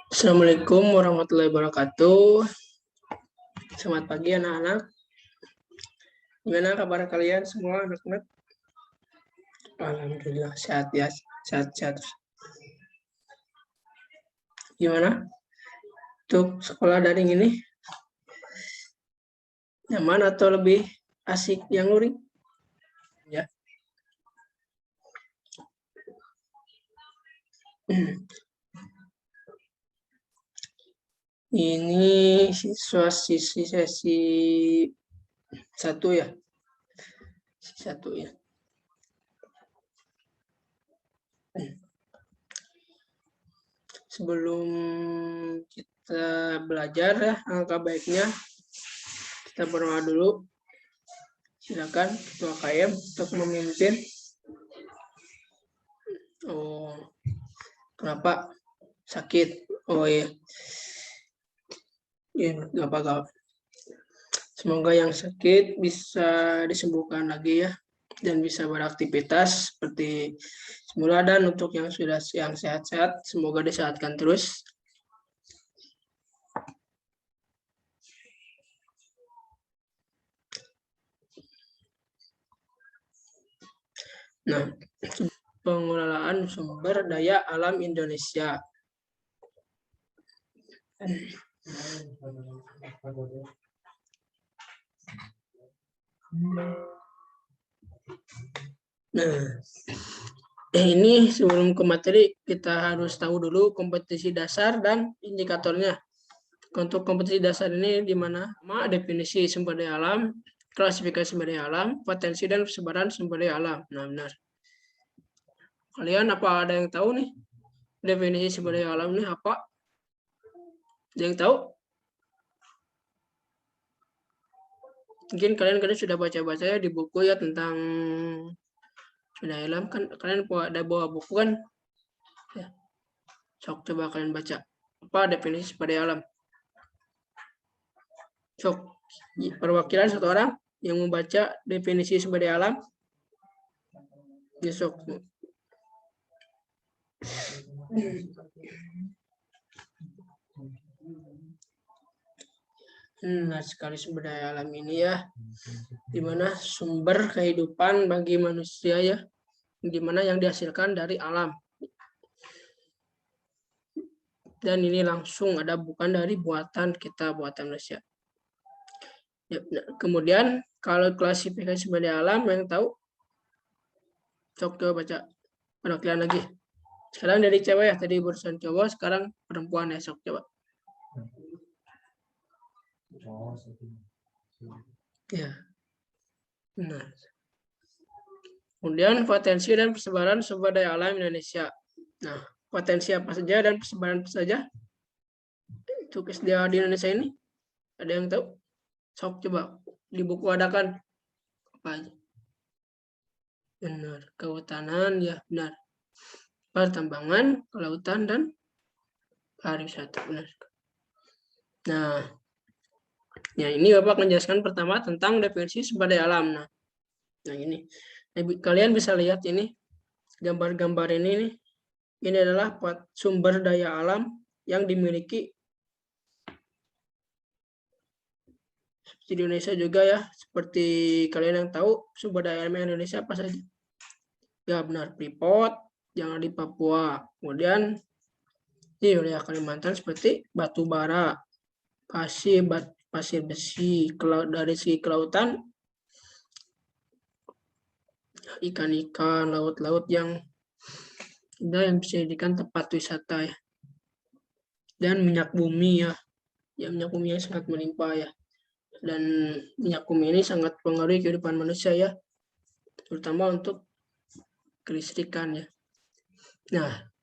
Assalamualaikum warahmatullahi wabarakatuh. Selamat pagi anak-anak. Gimana kabar kalian semua anak-anak? Alhamdulillah sehat ya, sehat-sehat. Gimana? Untuk sekolah daring ini nyaman atau lebih asik yang luring? Ya. Ini sesi 1 ya. Sesi 1 ya. Sebelum kita belajar ya, angka baiknya kita berdoa dulu. Silakan Ketua KM untuk memimpin. Oh, kenapa? Sakit. Oh iya. Ya, nggak apa-apa. Semoga yang sakit bisa disembuhkan lagi ya, dan bisa beraktivitas seperti semula, dan untuk yang sudah yang sehat-sehat, semoga disehatkan terus. Nah, pengelolaan sumber daya alam Indonesia. Nah, ini sebelum ke materi, kita harus tahu dulu kompetisi dasar dan indikatornya. Untuk kompetisi dasar ini di mana definisi sumber daya alam, klasifikasi sumber daya alam, potensi dan persebaran sumber daya alam. Nah, benar. Kalian apa ada yang tahu nih definisi sumber daya alam ini apa? Ada yang tahu? Mungkin kalian sudah baca-baca ya di buku ya tentang sumber daya alam, kan kalian ada bawa buku kan? Ya. Sok coba kalian baca. Apa definisi sumber daya alam? Sok, perwakilan satu orang yang membaca definisi sumber daya alam. Ya, sok. Nah, sekali sumber daya alam ini ya, di mana sumber kehidupan bagi manusia ya, di mana yang dihasilkan dari alam. Dan ini langsung ada, bukan dari buatan kita, buatan manusia. Ya, nah, kemudian kalau klasifikasi sumber daya alam yang tahu, sok coba baca perwakilan lagi. Sekarang dari cewek ya, tadi barusan cowok, sekarang perempuan ya, sok coba. Ya. Nah. Kemudian potensi dan persebaran sumber daya alam Indonesia. Nah, potensi apa saja dan persebaran apa saja untuk SDA di Indonesia ini? Ada yang tahu? Sok coba, di buku ada kan? Apa aja? Benar, kehutanan ya, benar. Pertambangan, kelautan, dan pariwisata, benar. Nah, ya ini Bapak menjelaskan pertama tentang definisi sumber daya alam. Nah ini kalian bisa lihat ini gambar-gambar ini nih. Ini adalah sumber daya alam yang dimiliki di Indonesia juga ya. Seperti kalian yang tahu sumber daya alam Indonesia apa saja? Ya benar, Freeport yang di Papua. Kemudian di wilayah Kalimantan seperti batu bara, pasir besi, dari segi kelautan ikan-ikan, laut-laut yang bisa dijadikan tempat wisata ya. Dan minyak bumi ya. Ya, minyak bumi yang sangat melimpah ya. Dan minyak bumi ini sangat mempengaruhi kehidupan manusia ya. Terutama untuk kelistrikan ya. Nah,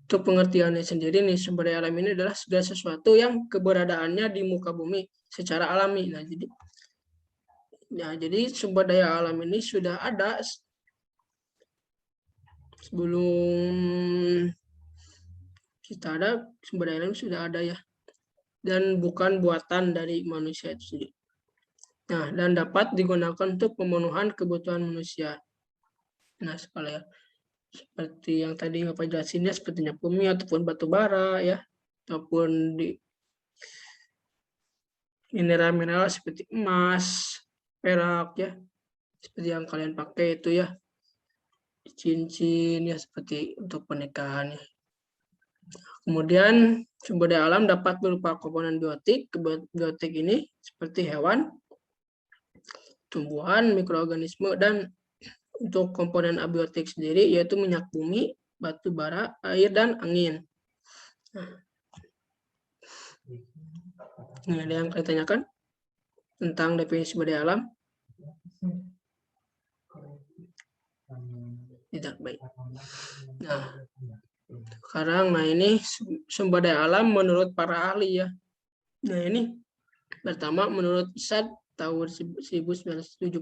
untuk pengertiannya sendiri nih, sumber daya alam ini adalah segala sesuatu yang keberadaannya di muka bumi secara alami. Nah, jadi sumber daya alam ini sudah ada sebelum kita ada, sumber daya alam sudah ada ya. Dan bukan buatan dari manusia itu sendiri. Nah, dan dapat digunakan untuk pemenuhan kebutuhan manusia. Nah, sekali ya. seperti yang tadi Bapak jelasin ya, seperti minyak bumi ataupun batu bara ya, ataupun di mineral-mineral seperti emas, perak ya, seperti yang kalian pakai itu ya, cincin ya, seperti untuk pernikahan ya. Kemudian sumber daya alam dapat berupa komponen biotik. Biotik ini seperti hewan, tumbuhan, mikroorganisme, dan untuk komponen abiotik sendiri yaitu minyak bumi, batu bara, air, dan angin. Nah, ada yang kalian tanyakan tentang definisi sumber daya alam? Tidak, baik. Nah, sekarang, ini sumber daya alam menurut para ahli ya. Nah, ini pertama menurut ISAD tahun 1972,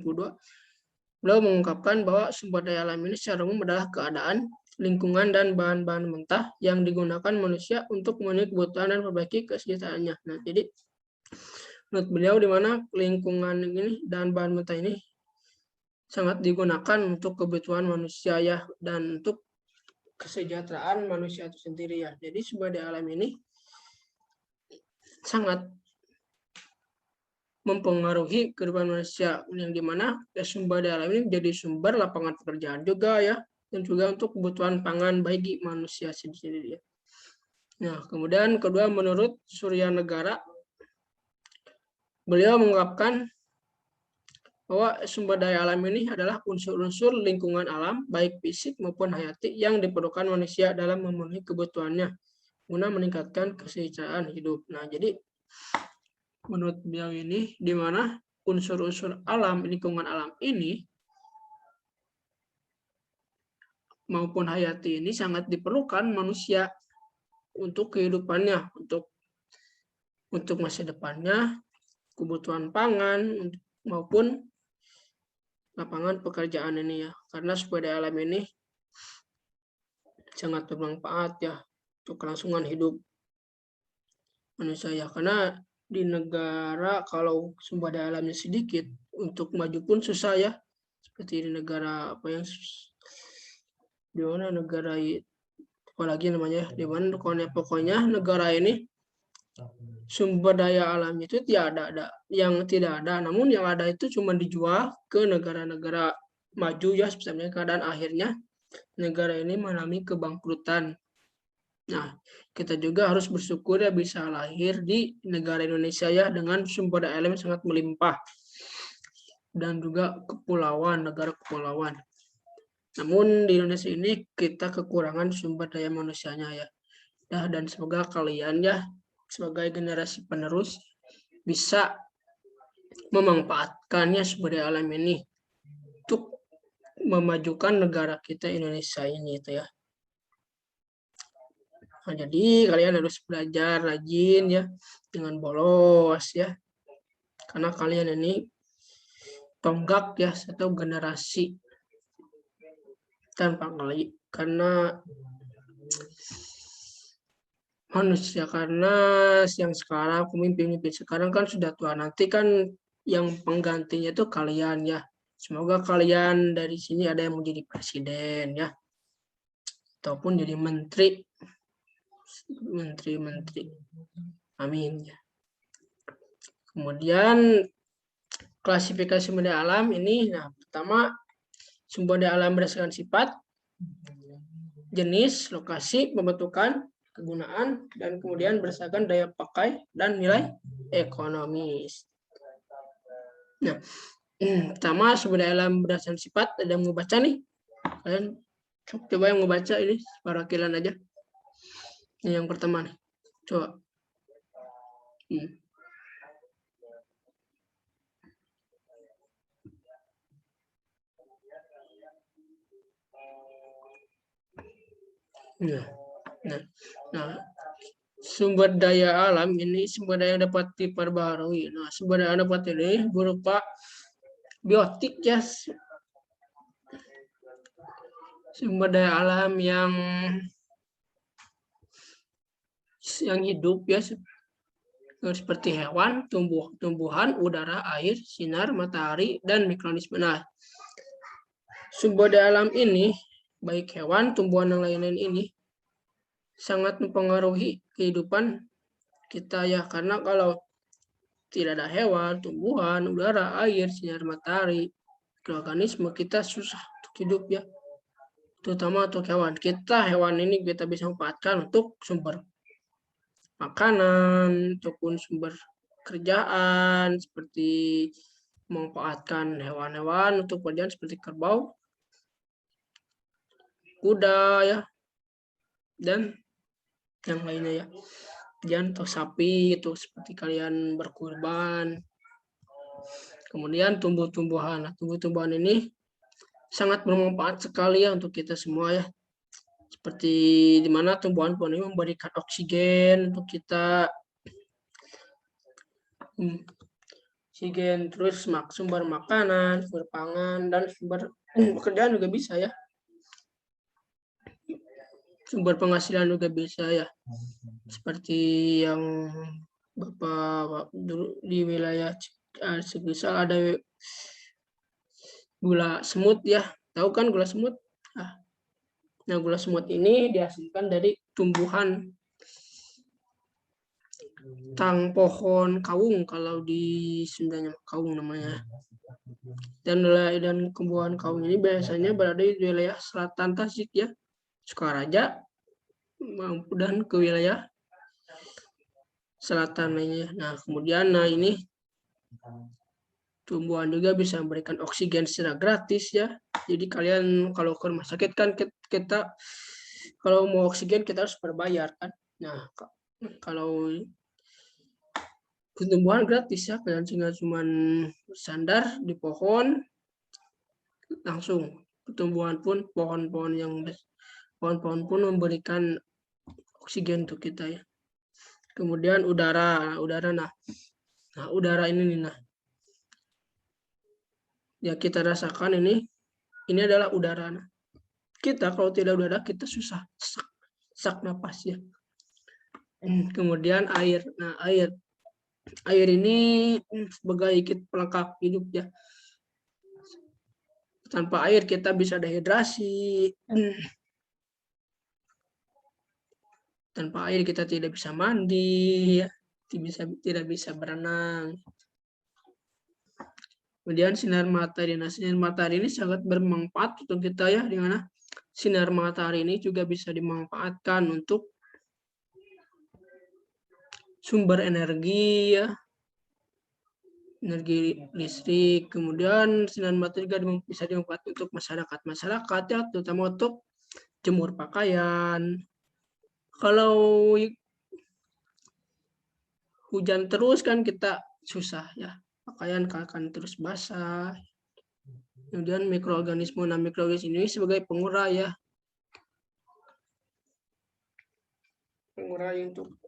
beliau mengungkapkan bahwa sumber daya alam ini secara umum adalah keadaan, lingkungan, dan bahan-bahan mentah yang digunakan manusia untuk memenuhi kebutuhan dan memperbaiki kesejahteraannya. Nah, jadi menurut beliau di mana lingkungan ini dan bahan mentah ini sangat digunakan untuk kebutuhan manusia ya, dan untuk kesejahteraan manusia itu sendiri ya. Jadi sumber daya alam ini sangat mempengaruhi kehidupan manusia, yang dimana sumber daya alam ini menjadi sumber lapangan pekerjaan juga ya, dan juga untuk kebutuhan pangan bagi manusia sendiri ya. Nah, kemudian kedua, menurut Surya Negara, beliau mengungkapkan bahwa sumber daya alam ini adalah unsur-unsur lingkungan alam, baik fisik maupun hayati, yang diperlukan manusia dalam memenuhi kebutuhannya guna meningkatkan kesejahteraan hidup. Nah, jadi menurut beliau ini, di mana unsur-unsur alam, lingkungan alam ini maupun hayati ini sangat diperlukan manusia untuk kehidupannya, untuk masa depannya, kebutuhan pangan, maupun lapangan pekerjaan ini ya. Karena sumber daya alam ini sangat bermanfaat ya untuk kelangsungan hidup manusia ya. Karena di negara kalau sumber daya alamnya sedikit, untuk maju pun susah ya. Seperti di negara apa yang di mana negara apalagi namanya, di mana pokoknya negara ini sumber daya alam itu tidak ada, namun yang ada itu cuma dijual ke negara-negara maju ya, sebenarnya keadaan akhirnya negara ini mengalami kebangkrutan. Nah, kita juga harus bersyukur ya bisa lahir di negara Indonesia ya, dengan sumber daya alam yang sangat melimpah dan juga kepulauan, negara kepulauan. Namun di Indonesia ini kita kekurangan sumber daya manusianya ya. Dan semoga kalian ya sebagai generasi penerus bisa memanfaatkannya sumber daya alam ini untuk memajukan negara kita Indonesia ini itu ya. Nah, jadi kalian harus belajar rajin ya, dengan bolos ya, karena kalian ini tonggak ya, atau generasi tanpa kali, karena manusia, karena yang sekarang pemimpin sekarang kan sudah tua, nanti kan yang penggantinya itu kalian ya. Semoga kalian dari sini ada yang menjadi presiden ya, ataupun jadi menteri. Amin ya. Kemudian klasifikasi sumber daya alam ini, nah pertama sumber daya alam berdasarkan sifat, jenis, lokasi, pembentukan, kegunaan, dan kemudian berdasarkan daya pakai dan nilai ekonomis. Nah, pertama sumber daya alam berdasarkan sifat, ada yang mau baca nih? Kalian coba yang mau baca ini perwakilan aja. Ini yang pertama nih, coba. Nah, sumber daya alam ini sumber daya yang dapat diperbaharui. Nah, sumber daya yang dapat ini berupa biotik ya, sumber daya alam yang hidup ya, seperti hewan, tumbuhan, udara, air, sinar matahari, dan mikroorganisme. Nah, sumber daya alam ini baik hewan, tumbuhan, dan lain-lain ini sangat mempengaruhi kehidupan kita ya. Karena kalau tidak ada hewan, tumbuhan, udara, air, sinar matahari, organisme kita susah untuk hidup ya. Terutama untuk hewan. Hewan ini kita bisa manfaatkan untuk sumber makanan, ataupun sumber kerjaan, seperti memanfaatkan hewan-hewan untuk pekerjaan seperti kerbau, kuda ya, dan yang lainnya ya. Jangan atau sapi itu seperti kalian berkurban. Kemudian tumbuh-tumbuhan. Nah, tumbuh-tumbuhan ini sangat bermanfaat sekali ya untuk kita semua ya. Seperti di mana tumbuhan-tumbuhan ini memberikan oksigen untuk kita. Oksigen, terus sumber makanan, sumber pangan, dan sumber pekerjaan juga bisa ya. Sumber penghasilan juga bisa ya. Seperti yang Bapak dulu di wilayah semisal ada gula semut ya. Tahu kan gula semut? Nah, gula semut ini dihasilkan dari tumbuhan tang pohon kawung, kalau di Sundanya kawung namanya. Dan tumbuhan kawung ini biasanya berada di wilayah selatan Tasik ya, Sukaraja, dan ke wilayah selatan lainnya. Nah, kemudian ini tumbuhan juga bisa memberikan oksigen secara gratis ya. Jadi kalian kalau ke rumah sakit kan kita kalau mau oksigen kita harus berbayar kan. Nah, kalau tumbuhan gratis ya, kalian tinggal cuman bersandar di pohon, langsung tumbuhan pun pohon-pohon pun memberikan oksigen untuk kita ya. Kemudian udara nah udara ini nih, nah ya kita rasakan ini adalah udara. Nah, kita kalau tidak udara kita susah sesak napas ya. Kemudian air. Nah, air ini sebagai pelengkap hidup ya. Tanpa air kita bisa dehidrasi. Tanpa air kita tidak bisa mandi, ya. Tidak bisa berenang. Kemudian sinar matahari. Nah, sinar matahari ini sangat bermanfaat untuk kita ya, di mana sinar matahari ini juga bisa dimanfaatkan untuk sumber energi ya, energi listrik. Kemudian sinar matahari juga bisa dimanfaatkan untuk masyarakat ya, terutama untuk jemur pakaian. Kalau hujan terus kan kita susah ya, pakaian akan terus basah. Kemudian mikroorganisme ini sebagai pengurai ya, pengurai untuk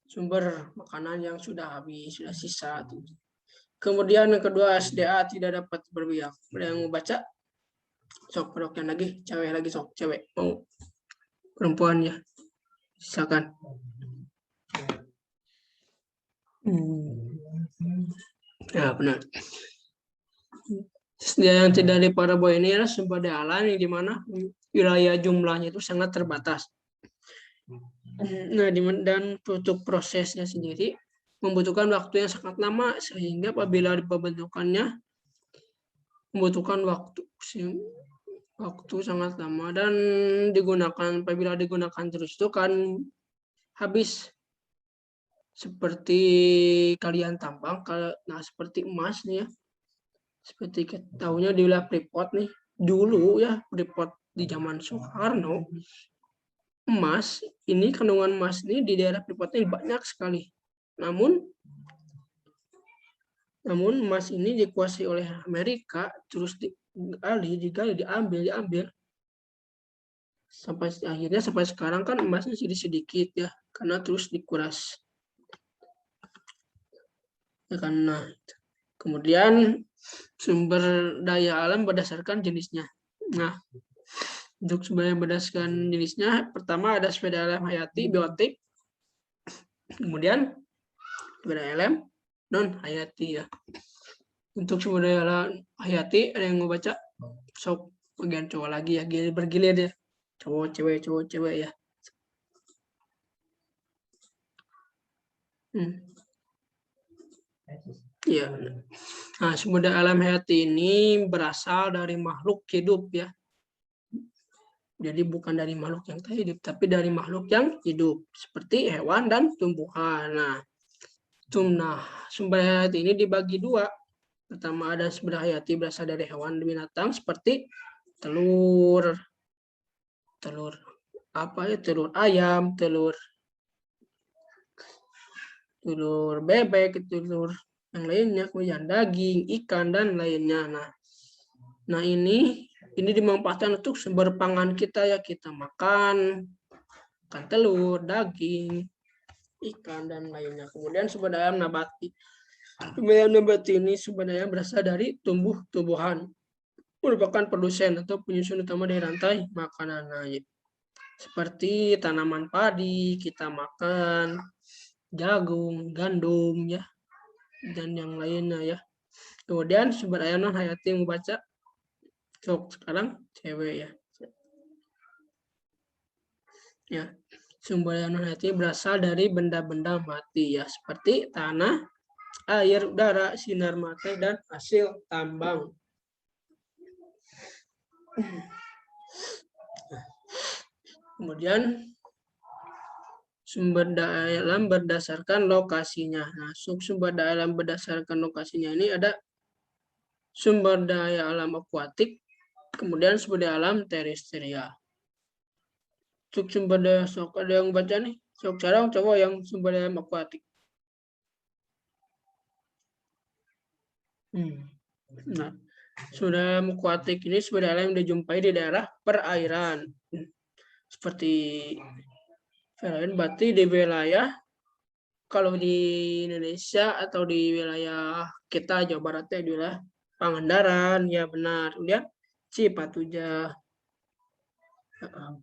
sumber makanan yang sudah habis, sudah sisa. Kemudian yang kedua, SDA tidak dapat berpihak. Ada yang mau baca? Sok perokyan lagi, cewek mau perempuan ya, silakan. Ya benar. Yang tidak diparaboi ini adalah sumber daya alam yang dimana wilayah jumlahnya itu sangat terbatas. Nah, dan untuk prosesnya sendiri membutuhkan waktu yang sangat lama, sehingga apabila pembentukannya membutuhkan waktu sangat lama, dan apabila digunakan terus itu kan habis. Seperti kalian tambang, nah seperti emas nih ya. Seperti tahunya di wilayah Freeport nih, dulu ya, Freeport di zaman Soekarno, kandungan emas ini di daerah Freeport ini banyak sekali. Namun emas ini dikuasai oleh Amerika, terus diambil. Sampai sekarang kan emasnya sedikit ya, karena terus dikuras. Ya, karena kemudian sumber daya alam berdasarkan jenisnya. Nah, untuk sumber yang berdasarkan jenisnya, pertama ada sumber daya alam hayati, biotik, kemudian sumber daya alam non hayati ya. Untuk sumber daya alam hayati, ada yang mau baca? Sok bagian cowok lagi ya, bergilir ya. Cowok cewek ya. Ya. Nah, sumber daya alam hayati ini berasal dari makhluk hidup ya. Jadi bukan dari makhluk yang tak hidup, tapi dari makhluk yang hidup seperti hewan dan tumbuhan. Nah, sumber daya hayati ini dibagi dua. Pertama ada sumber daya hayati berasal dari hewan dan binatang seperti telur telur ayam, telur bebek, telur yang lainnya, kemudian daging, ikan dan lainnya. Nah ini dimanfaatkan untuk sumber pangan kita ya, kita makan telur, daging, ikan dan lainnya. Kemudian sumber daya nabati. Sumber daya nabati ini sumber daya berasal dari tumbuh-tumbuhan, merupakan produsen atau penyusun utama dari rantai makanan. Seperti tanaman padi, kita makan jagung, gandum ya, dan yang lainnya ya. Kemudian sumber daya non hayati yang membaca sekarang cewek ya. Ya, sumber daya non hayati berasal dari benda-benda mati ya, seperti tanah, air, udara, sinar matahari dan hasil tambang. Kemudian sumber daya alam berdasarkan lokasinya. Nah, sumber daya alam berdasarkan lokasinya ini ada sumber daya alam akuatik, kemudian sumber daya alam terestrial. Untuk sumber daya, sok ada yang baca nih, sok cara coba yang sumber daya alam akuatik. Nah, sumber daya alam akuatik ini sumber daya alam yang dijumpai di daerah perairan. Seperti berarti di wilayah, kalau di Indonesia atau di wilayah kita Jawa Barat di wilayah Pangandaran, ya benar. Kemudian Cipatujah,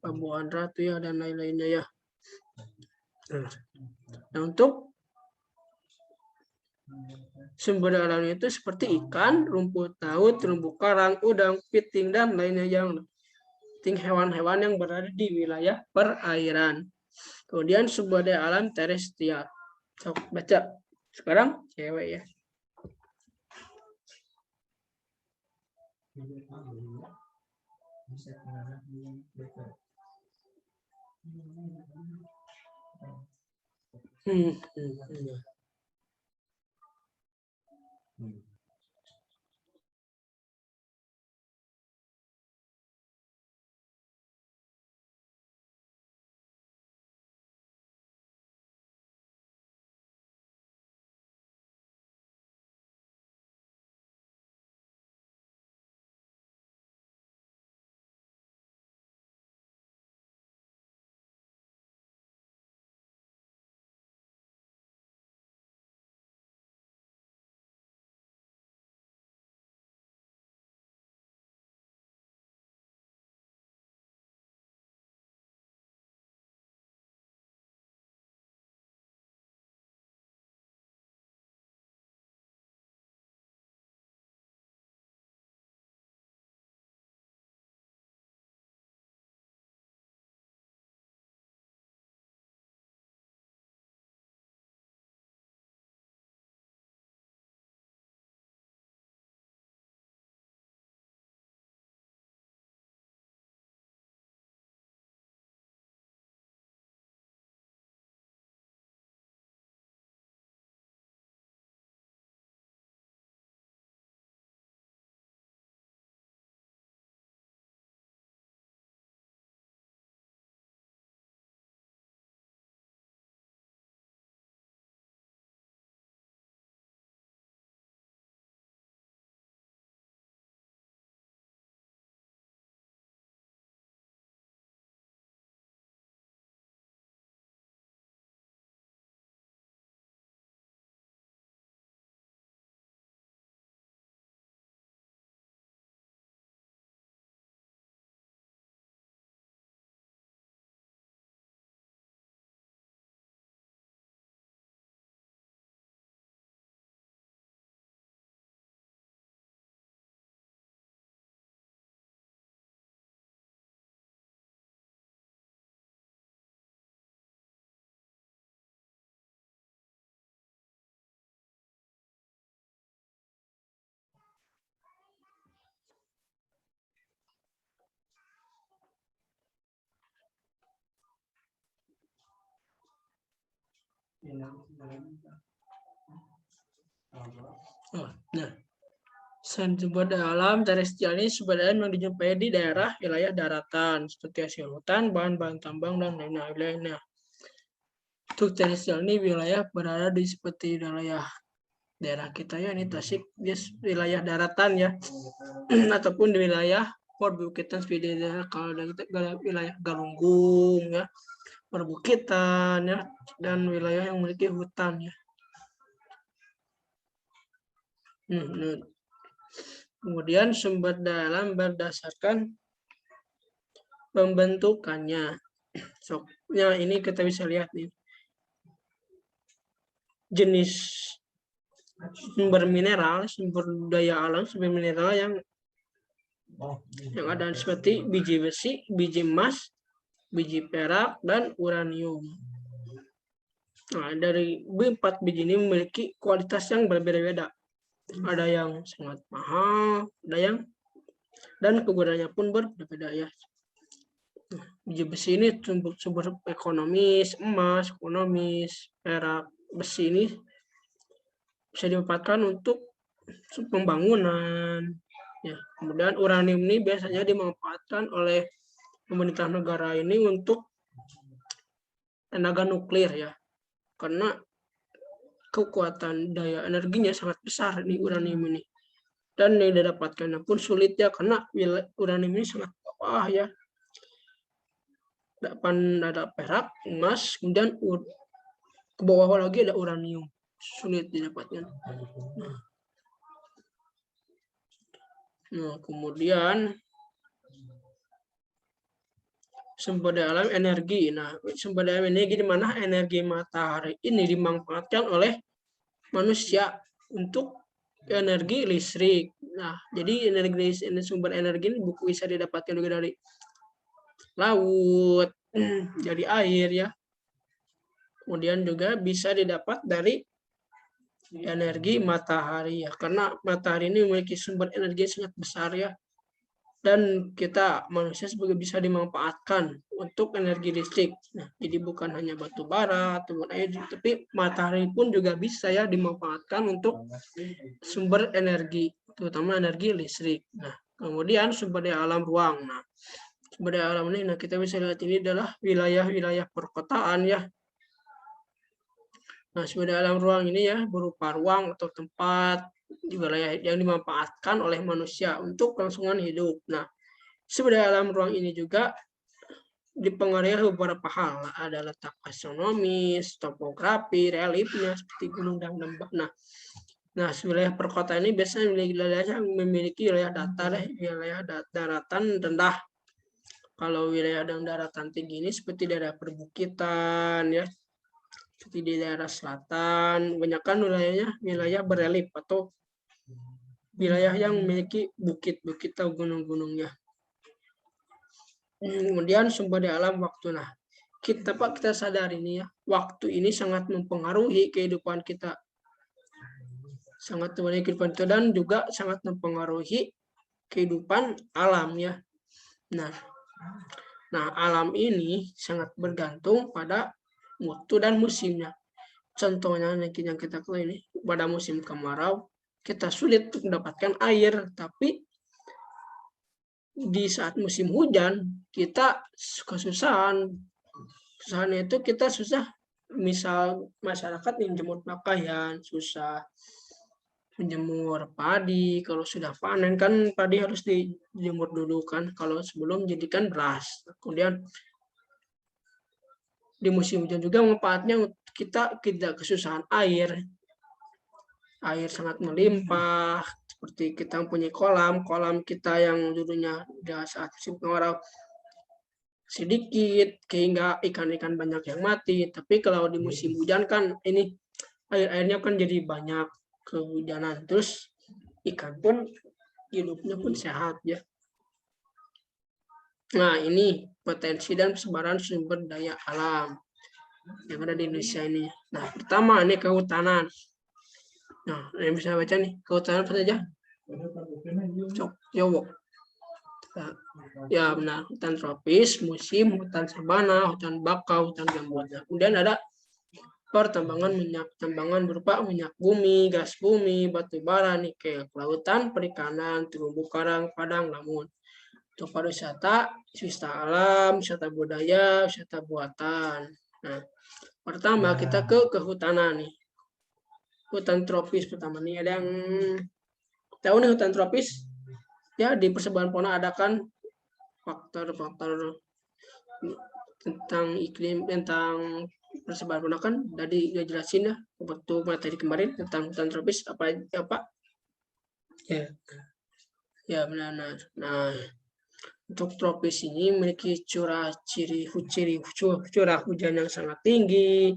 Pambuan Ratu ya, dan lain-lainnya ya. Nah, untuk sumber daya alam itu seperti ikan, rumput laut, terumbu karang, udang, piting, dan lainnya yang hewan-hewan yang berada di wilayah perairan. Kemudian sumber daya alam terestrial. Sok baca. Sekarang cewek ya. Nah, sumber daya alam terestrial ini sebenarnya yang dijumpai di daerah wilayah daratan seperti hasil hutan, bahan-bahan tambang dan lain-lainnya. Untuk terestrial ini wilayah berada di seperti wilayah daerah kita ya, ini Tasik, dia wilayah daratan ya, ataupun di wilayah perbukitan seperti kalau wilayah Galunggung ya, perbukitan ya, dan wilayah yang memiliki hutan ya. Kemudian sumber daya alam berdasarkan pembentukannya. Ya, ini kita bisa lihat nih. Jenis sumber mineral, sumber daya alam, sumber mineral yang ada seperti biji besi, biji emas, biji perak, dan uranium. Nah, dari 4 biji ini memiliki kualitas yang berbeda-beda. Ada yang sangat mahal, ada yang dan kegunaannya pun berbeda ya. Biji besi ini sumber ekonomis, emas, ekonomis, perak, besi ini bisa dimanfaatkan untuk pembangunan. Ya, kemudian uranium ini biasanya dimanfaatkan oleh pemerintah negara ini untuk tenaga nuklir ya, karena kekuatan daya energinya sangat besar di uranium ini. Dan yang didapatkannya pun sulit ya, karena uranium ini sangat bawah ya. Ada perak, emas, kemudian ke bawah lagi ada uranium, sulit didapatkan. Nah, kemudian sumber daya alam energi. Nah, sumber daya energi di mana energi matahari ini dimanfaatkan oleh manusia untuk energi listrik. Nah, jadi sumber energi ini bisa didapatkan juga dari laut, dari air ya. Kemudian juga bisa didapat dari energi matahari ya, karena matahari ini memiliki sumber energi yang sangat besar ya. Dan kita manusia sebagai bisa dimanfaatkan untuk energi listrik. Nah, jadi bukan hanya batu bara ataupun air, tapi matahari pun juga bisa ya dimanfaatkan untuk sumber energi, terutama energi listrik. Nah, kemudian sumber daya alam ruang. Nah, sumber daya alam ini, nah kita bisa lihat ini adalah wilayah-wilayah perkotaan ya. Nah, sumber daya alam ruang ini ya berupa ruang atau tempat di wilayah yang dimanfaatkan oleh manusia untuk kelangsungan hidup. Nah, sumber daya alam ruang ini juga dipengaruhi beberapa hal. Ada letak astronomis, topografi, reliefnya seperti gunung dan lembah. Nah, wilayah perkotaan ini biasanya memiliki wilayah datar, wilayah daratan rendah. Kalau wilayah daratan tinggi ini seperti daerah perbukitan ya, seperti di daerah selatan, kebanyakan wilayahnya wilayah berelief atau wilayah yang memiliki bukit-bukit atau gunung-gunungnya. Kemudian sumber daya alam waktu. Nah, kita sadari ini ya, waktu ini sangat mempengaruhi kehidupan kita. Sangat mempengaruhi kehidupan kita dan juga sangat mempengaruhi kehidupan alam ya. Nah, alam ini sangat bergantung pada mutu dan musimnya. Contohnya yang kita tahu ini, pada musim kemarau kita sulit untuk mendapatkan air, tapi di saat musim hujan kita kesusahan. Kesusahannya itu kita susah, misal masyarakat menjemur pakaian, susah menjemur padi. Kalau sudah panen kan padi harus dijemur dulu kan, kalau sebelum jadikan beras. Kemudian di musim hujan juga manfaatnya kita tidak kesusahan air sangat melimpah. Seperti kita punya kolam kita yang dulunya saat musim kemarau sedikit, sehingga ikan-ikan banyak yang mati. Tapi kalau di musim hujan kan ini airnya kan jadi banyak kehujanan, terus ikan pun hidupnya pun sehat ya. Nah, ini potensi dan persebaran sumber daya alam yang ada di Indonesia ini. Nah, pertama ini kehutanan. Nah, yang bisa baca nih, kehutanan apa saja? Jowo. Ya benar, hutan tropis, musim, hutan sabana, hutan bakau, hutan gambut. Nah, kemudian ada pertambangan minyak tambangan berupa minyak bumi, gas bumi, batu bara, nikel, kelautan, perikanan, terumbu karang, padang, lamun. Untuk pariwisata, wisata alam, wisata budaya, wisata buatan. Nah, pertama kita ke kehutanan nih. Hutan tropis pertama nih, ada yang tahu nih hutan tropis? Ya, di persebaran fauna ada kan faktor-faktor tentang iklim, tentang persebaran fauna kan tadi udah jelasin ya waktu materi kemarin tentang hutan tropis apa ya. Ya benar. Nah, untuk tropis ini memiliki curah hujan yang sangat tinggi,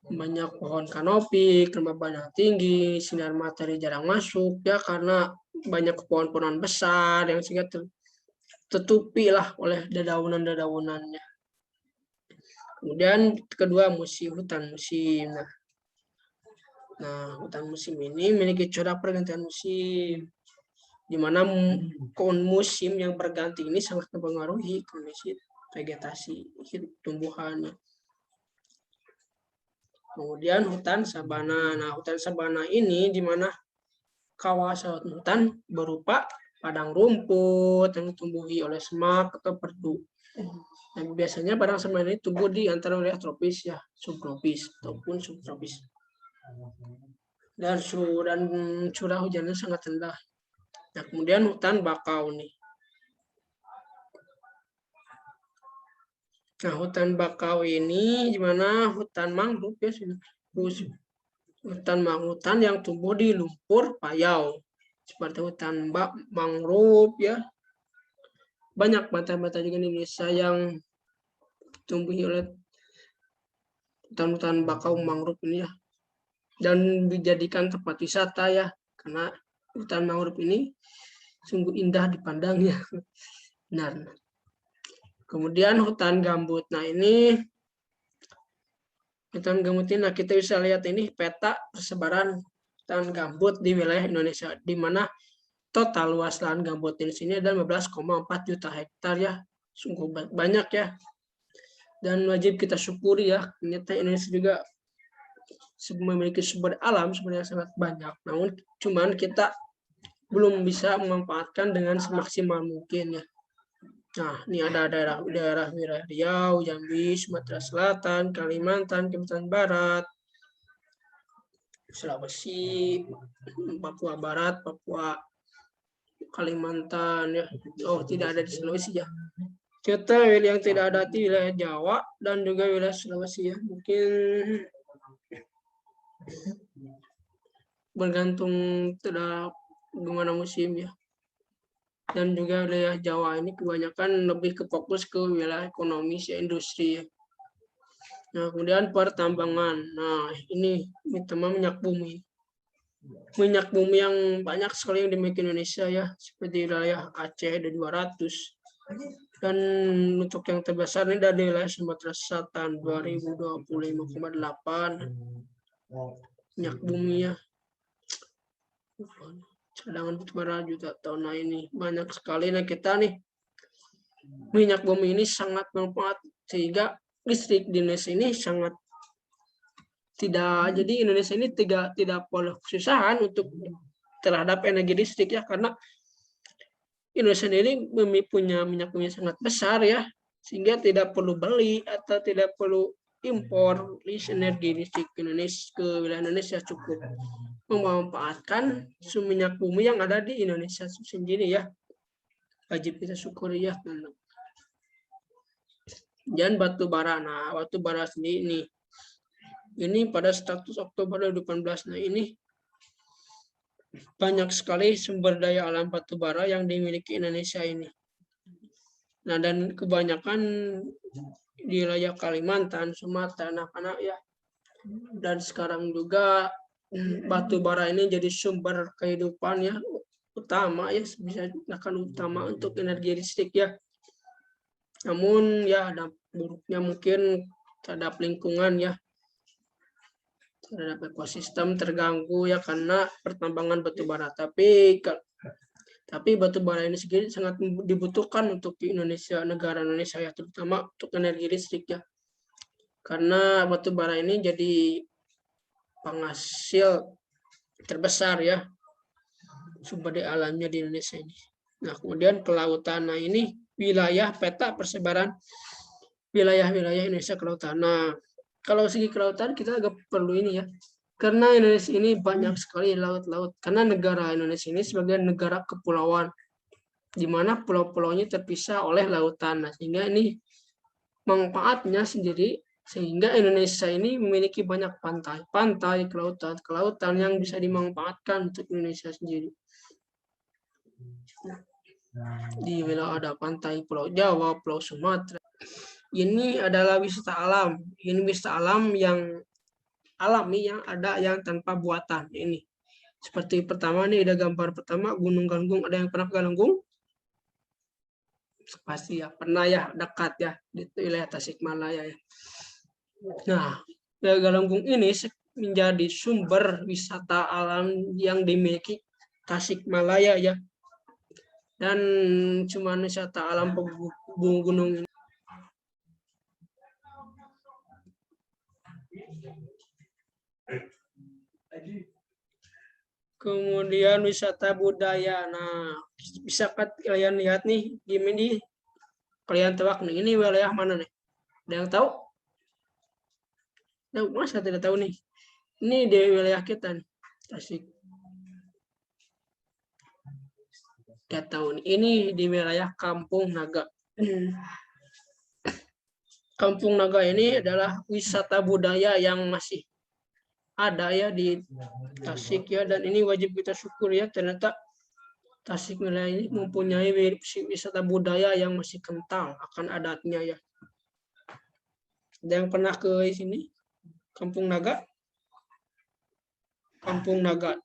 banyak pohon kanopi, kelembaban yang tinggi, sinar matahari jarang masuk ya karena banyak pohon-pohonan besar yang sehingga tertutupi lah oleh dedaunan-dedaunannya. Kemudian kedua hutan musim. Nah, hutan musim ini memiliki curah pergantian musim, di mana musim yang berganti ini sangat mempengaruhi kondisi vegetasi tumbuhannya. Kemudian hutan sabana. Nah, hutan sabana ini di mana kawasan hutan berupa padang rumput yang ditumbuhi oleh semak atau perdu. Dan biasanya padang sabana ini tumbuh di antara wilayah tropis ya, subtropis ataupun subtropis. Dan curah hujannya sangat rendah. Nah, kemudian hutan bakau nih. Nah, hutan bakau ini di mana hutan mangrove ya, hutan yang tumbuh di lumpur payau seperti hutan mangrove ya. Banyak pantai-pantai juga di Indonesia yang tumbuh oleh hutan-hutan bakau mangrove ini ya, dan dijadikan tempat wisata ya karena hutan mangrove ini sungguh indah dipandangnya. Benar. Kemudian hutan gambut. Nah, ini hutan gambut ini, nah kita bisa lihat ini peta persebaran hutan gambut di wilayah Indonesia, di mana total luas lahan gambut di sini adalah 15,4 juta hektar ya, sungguh banyak ya. Dan wajib kita syukuri ya, ternyata Indonesia juga memiliki sumber alam sebenarnya sangat banyak. Namun cuman kita belum bisa memanfaatkan dengan semaksimal mungkin ya. Nah, ini ada daerah Riau, Jambi, Sumatera Selatan, Kalimantan, Kalimantan Barat, Sulawesi, Papua Barat, Papua, Kalimantan ya. Oh, tidak ada di Sulawesi ya. Kita yang tidak ada di wilayah Jawa dan juga wilayah Sulawesi ya. Mungkin bergantung terhadap gimana musim ya. Dan juga wilayah Jawa ini kebanyakan lebih ke fokus ke wilayah ekonomi ya, industri ya. Nah, kemudian pertambangan. Nah, ini teman minyak bumi. Minyak bumi yang banyak sekali yang dimiliki Indonesia ya, seperti wilayah Aceh ada 200. Dan untuk yang terbesar ini dari wilayah Sumatera Selatan 2025,8 minyak bumi ya. Cadangan batubara juta tahun ini banyak sekali. Nah, kita nih minyak bumi ini sangat bermanfaat sehingga listrik di Indonesia ini sangat tidak, jadi Indonesia ini tidak perlu kesusahan untuk terhadap energi listrik ya, karena Indonesia sendiri punya minyak bumi sangat besar ya, sehingga tidak perlu beli atau tidak perlu impor energi listrik Indonesia ke wilayah Indonesia, cukup memanfaatkan minyak bumi yang ada di Indonesia sendiri ya. Wajib kita syukuri ya. Dan batu bara. Nah, batu bara sendiri ini pada status Oktober 2018. Nah, ini banyak sekali sumber daya alam batu bara yang dimiliki Indonesia ini. Nah, dan kebanyakan di wilayah Kalimantan, Sumatera, anak-anak ya. Dan sekarang juga batu bara ini jadi sumber kehidupan ya, utama ya, bisa digunakan utama untuk energi listrik ya. Namun ya ada buruknya mungkin terhadap lingkungan ya, terhadap ekosistem terganggu ya karena pertambangan batu bara. Tapi batu bara ini sendiri sangat dibutuhkan untuk di Indonesia, negara Indonesia ya, terutama untuk energi listrik ya. Karena batu bara ini jadi penghasil terbesar ya sumber daya alamnya di Indonesia ini. Nah, kemudian kelautan. Nah, ini wilayah peta persebaran wilayah-wilayah Indonesia kelautan. Nah, kalau segi kelautan kita agak perlu ini ya. Karena Indonesia ini banyak sekali laut-laut. Karena negara Indonesia ini sebagai negara kepulauan, di mana pulau-pulaunya terpisah oleh lautan. Nah, sehingga ini manfaatnya sendiri, sehingga Indonesia ini memiliki banyak pantai, kelautan yang bisa dimanfaatkan untuk Indonesia sendiri. Di wilayah ada pantai Pulau Jawa, Pulau Sumatera. Ini adalah wisata alam. Ini wisata alam yang alami, yang ada, yang tanpa buatan. Ini seperti pertama nih, ada gambar pertama Gunung Galunggung. Ada yang pernah ke Galunggung? Pasti ya, pernah ya, dekat ya di wilayah Tasikmalaya ya. Nah, Galunggung ini menjadi sumber wisata alam yang dimiliki Tasikmalaya ya. Dan cuma wisata alam gunung ini. Kemudian wisata budaya. Nah, bisa kalian lihat nih, gini kalian tebak nih, ini wilayah mana nih? Ada yang tahu? Nah, masa tidak tahu nih? Ini di wilayah kita nih, Tasik. Tidak tahu nih. Ini di wilayah Kampung Naga. Kampung Naga ini adalah wisata budaya yang masih ada ya di Tasik ya, dan ini wajib kita syukur ya, ternyata Tasikmalaya ini mempunyai wisata budaya yang masih kental akan adatnya ya. Ada yang pernah ke sini? Kampung Naga? Kampung Naga.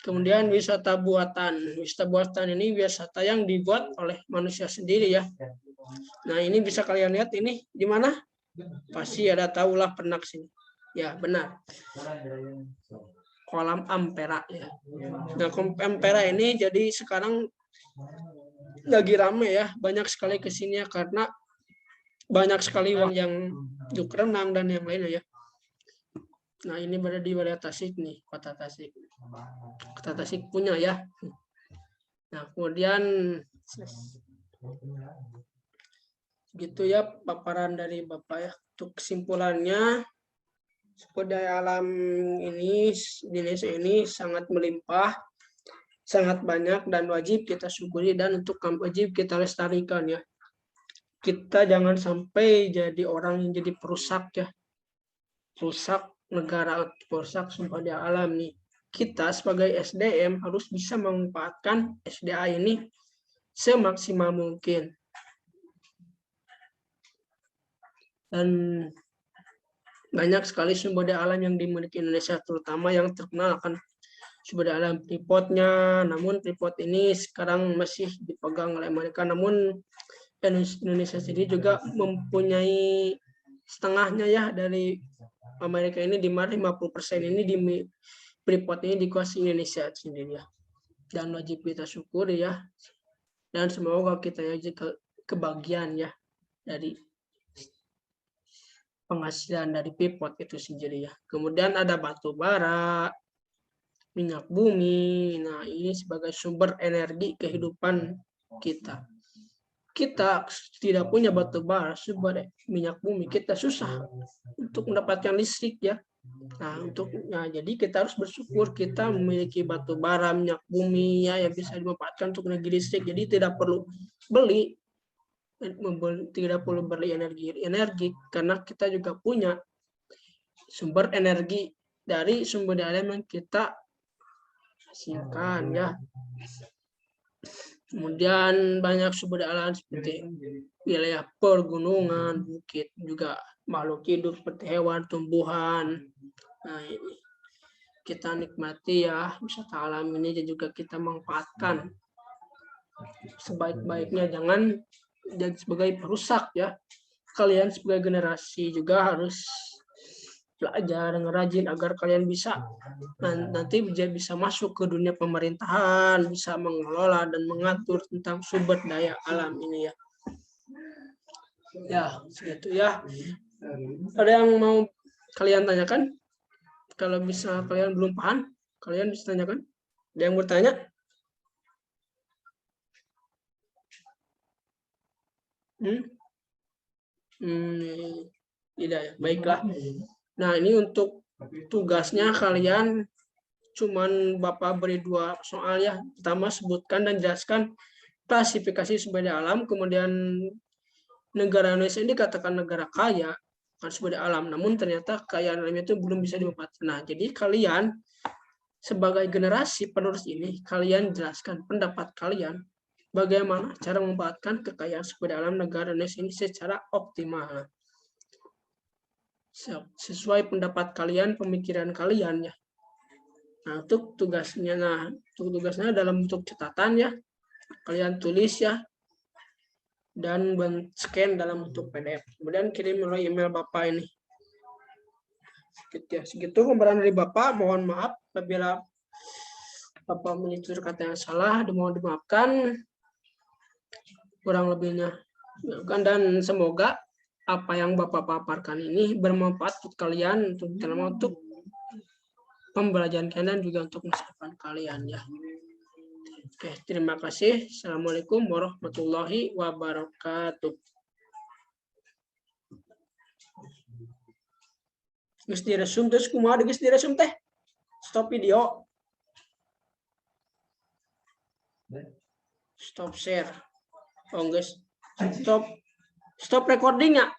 Kemudian wisata buatan. Wisata buatan ini wisata yang dibuat oleh manusia sendiri ya. Nah, ini bisa kalian lihat ini di mana? Pasti ada tahulah pernah sini. Ya, benar. Kolam Ampera ya. Nah, kolam Ampera ini jadi sekarang lagi rame ya, banyak sekali ke sini ya, karena banyak sekali uang yang untuk renang dan yang lainnya ya. Nah, ini berada di wilayah Tasik nih, kota Tasik. Kota Tasik punya ya. Nah, kemudian gitu ya paparan dari Bapak ya. Untuk kesimpulannya, sumber daya alam ini di Indonesia ini sangat melimpah, sangat banyak, dan wajib kita syukuri, dan untuk wajib kita lestarikan ya. Kita jangan sampai jadi orang yang jadi perusak ya. Perusak negara, perusak sumber daya alam nih. Kita sebagai SDM harus bisa memanfaatkan SDA ini semaksimal mungkin. Dan banyak sekali sumber daya alam yang dimiliki Indonesia, terutama yang terkenal akan sumber daya alam Freeport-nya. Namun Freeport ini sekarang masih dipegang oleh mereka. Namun Indonesia sendiri juga mempunyai setengahnya ya dari Amerika ini, di mana 50% ini di Freeport ini dikuasai Indonesia sendiri ya. Dan wajib kita syukuri ya. Dan semoga kita ya kebagian ya dari penghasilan dari Freeport itu sendiri ya. Kemudian ada batu bara, minyak bumi. Nah, ini sebagai sumber energi kehidupan kita. Kita tidak punya batu bara, sumber minyak bumi, kita susah untuk mendapatkan listrik ya. Nah, jadi kita harus bersyukur kita memiliki batu bara, minyak bumi ya, yang bisa dimanfaatkan untuk energi listrik. Jadi tidak perlu beli energi karena kita juga punya sumber energi dari sumber daya alam yang kita hasilkan ya. Kemudian banyak sumber daya alam seperti wilayah pergunungan, bukit, juga makhluk hidup seperti hewan, tumbuhan. Nah, ini kita nikmati ya wisata alam ini, dan juga kita manfaatkan sebaik-baiknya, jangan jadi sebagai perusak ya. Kalian sebagai generasi juga harus belajar dengan rajin agar kalian bisa nanti bisa masuk ke dunia pemerintahan, bisa mengelola dan mengatur tentang sumber daya alam ini ya. Ya, segitu ya. Ada yang mau kalian tanyakan? Kalau bisa kalian belum paham, kalian bisa tanyakan. Ada yang bertanya? Tidak ya. Baiklah. Nah, ini untuk tugasnya kalian cuman Bapak beri 2 soal ya. Pertama, sebutkan dan jelaskan klasifikasi sumber daya alam, kemudian negara Indonesia ini dikatakan negara kaya kan sumber daya alam, namun ternyata kekayaan alamnya itu belum bisa dimanfaatkan. Nah, jadi kalian sebagai generasi penerus ini, kalian jelaskan pendapat kalian bagaimana cara memanfaatkan kekayaan sumber daya alam negara Indonesia ini secara optimal. Sesuai pendapat kalian, pemikiran kalian ya. Nah, untuk tugasnya dalam bentuk catatan ya. Kalian tulis ya dan scan dalam bentuk PDF. Kemudian kirim melalui email Bapak ini. Segitu pemberian dari Bapak. Mohon maaf apabila Bapak menyetur kata yang salah, mohon dimaafkan. Kurang lebihnya. Dan semoga apa yang Bapak paparkan ini bermanfaat untuk kalian, untuk pembelajaran kalian dan juga untuk masa depan kalian ya. Oke, terima kasih. Assalamualaikum warahmatullahi wabarakatuh. Geus diresum terus kumaha geus diresum teh? Stop video. Stop share. Oh, guys. Stop recording ya.